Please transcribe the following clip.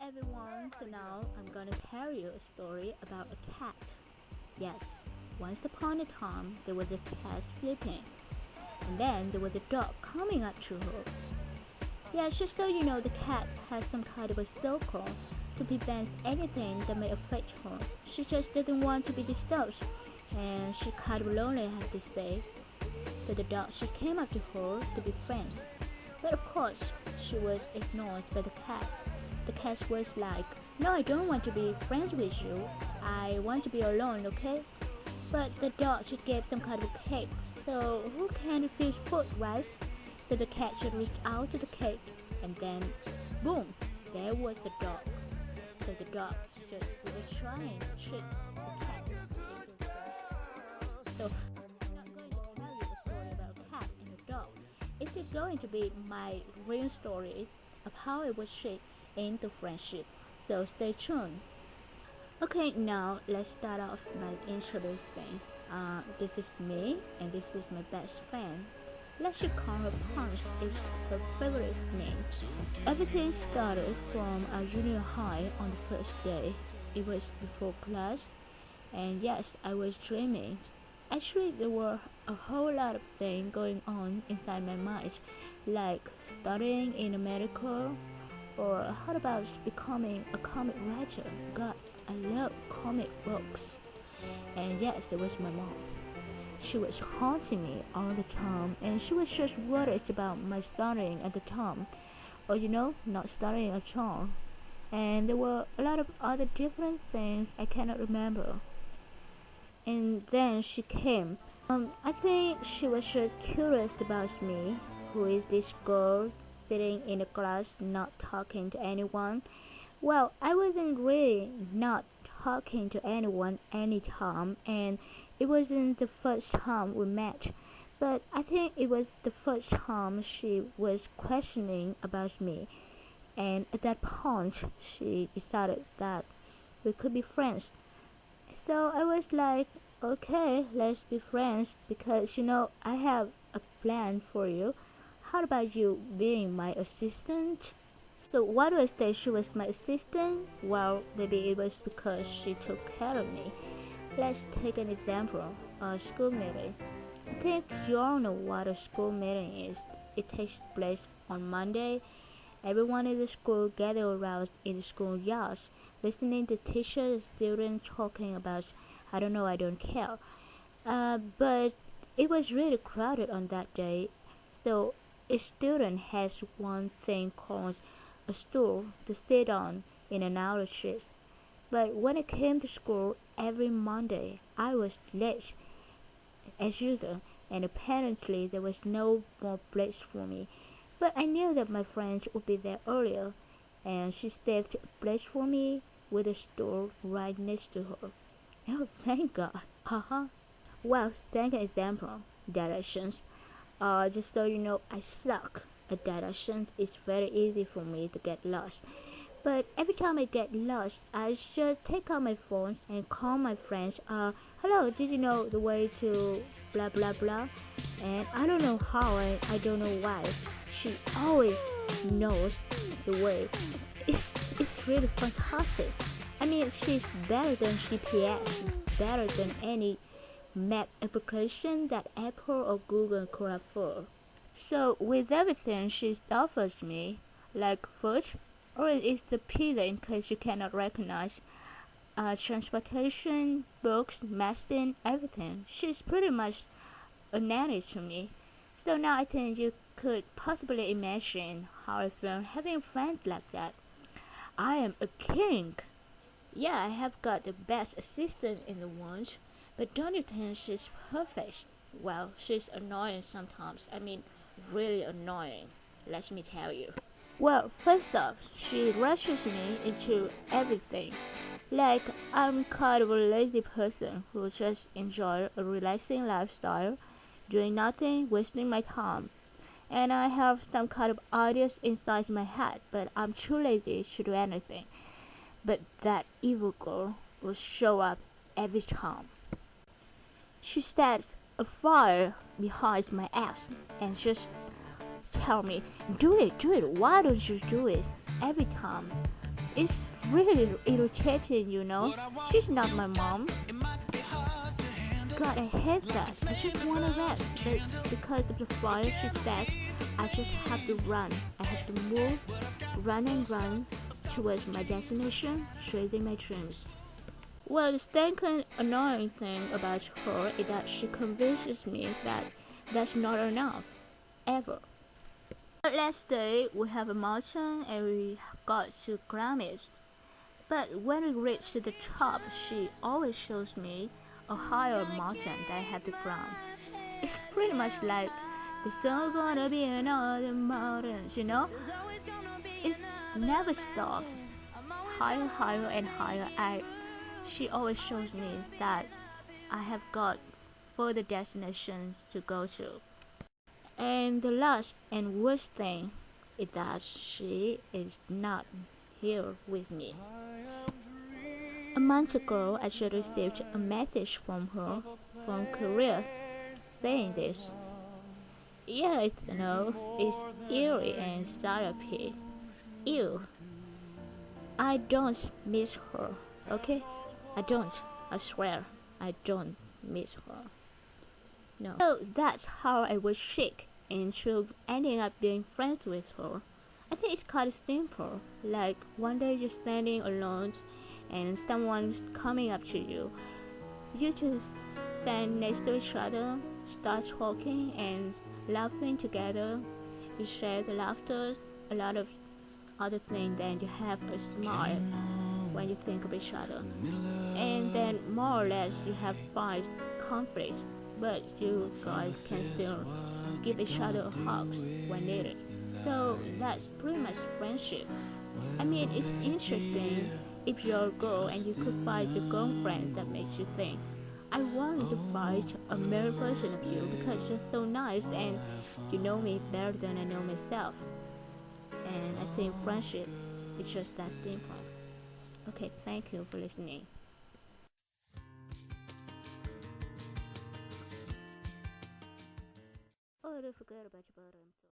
everyone, so now I'm gonna tell you a story about a cat. Yes, once upon a time there was a cat sleeping, and then there was a dog coming up to her. Yeah, just so you know, the cat has some kind of a circle to prevent anything that may affect her. She just didn't want to be disturbed, and she kind of lonely, I have to say. So the dog she came up to her to be friends, but of course she was ignored by the cat. The cat was like, "No, I don't want to be friends with you. I want to be alone, okay?" But the dog should give some kind of cake. So who can refuse food, right? So the cat should reach out to the cake, and then, boom, there was the dog. So the dog just was trying to trick the cat into friendship. So I'm not going to tell you a story about a cat and a dog. It's going to be my real story of how it was tricked into friendship. So stay tuned. Okay, now let's start off by introducing. This is me, and this is my best friend. Let's just call her Punch. Is her favorite name. Everything started from our junior high on the first day. It was before class, and yes, I was dreaming. Actually, there were a whole lot of things going on inside my mind, like studying in a medical, or how about becoming a comic writer? God, I love comic books. And yes, there was my mom. She was haunting me all the time, and she was just worried about my studying at the time, or not studying at all. And there were a lot of other different things I cannot remember. And then she came. I think she was just curious about me. Who is this girl sitting in the class not talking to anyone? Well, I wasn't really not talking to anyone anytime, and it wasn't the first time we met, but I think it was the first time she was questioning about me, and at that point she decided that we could be friends. So I was like, okay, let's be friends because I have a plan for you. How about you being my assistant? So why do I say she was my assistant? Well, maybe it was because she took care of me. Let's take an example, a school meeting. I think you all know what a school meeting is. It takes place on Monday. Everyone in the school gather around in the schoolyards, listening to teachers and students talking about, I don't know, I don't care. But it was really crowded on that day. So a student has one thing called a stool to sit on in an outer street. But when it came to school every Monday, I was late as usual, and apparently there was no more place for me. But I knew that my friend would be there earlier, and she saved a place for me with a stool right next to her. Oh, thank God. Haha. Well, second example, directions. Just so you know, I suck at directions. It's very easy for me to get lost. But every time I get lost, I just take out my phone and call my friends. Hello, did you know the way to blah blah blah? And I don't know how, I don't know why. She always knows the way. It's really fantastic. I mean, she's better than GPS, better than any map application that Apple or Google could afford. So with everything she offers me, like food, or it's the pizza in case you cannot recognize, transportation, books, medicine, everything. She's pretty much a nanny to me. So now I think you could possibly imagine how I feel having a friend like that. I am a king. Yeah, I have got the best assistant in the world, but don't you think she's perfect? Well, she's annoying sometimes. I mean, really annoying. Let me tell you. Well, first off, she rushes me into everything. Like, I'm kind of a lazy person who just enjoy a relaxing lifestyle, doing nothing, wasting my time. And I have some kind of ideas inside my head, but I'm too lazy to do anything. But that evil girl will show up every time. She sets a fire behind my ass and just tell me, do it, why don't you do it? Every time. It's really irritating, you know. She's not my mom. God, I hate that. I just want to rest, but because of the fire she set, I just have to run. I have to move, run and run towards my destination, chasing my dreams. Well, the second annoying thing about her is that she convinces me that that's not enough, ever. Last day, we have a mountain and we got to climb it. But when we reach the top, she always shows me a higher mountain that I have to climb. It's pretty much like there's still gonna be another mountains, you know? It never stops. Higher, higher, and higher. She always shows me that I have got further destinations to go to. And the last and worst thing is that she is not here with me. A month ago, I just received a message from her from Korea saying this. Yeah, it's eerie and therapy. Ew. I don't miss her, okay? I don't. I swear, I don't miss her. No. So that's how I was tricked into ending up being friends with her. I think it's kind of simple. Like one day you're standing alone and someone's coming up to you. You two stand next to each other, start talking and laughing together. You share the laughter, a lot of other things, then you have a smile when you think of each other. And then more or less you have fights, conflicts, but you guys can still give each other hugs when needed. So that's pretty much friendship. I mean, it's interesting if you're a girl and you could find a girlfriend that makes you think, I want to find a male version of you because you're so nice and you know me better than I know myself. And I think friendship is just that simple. Okay, thank you for listening. Oh, I forgot about your bottom.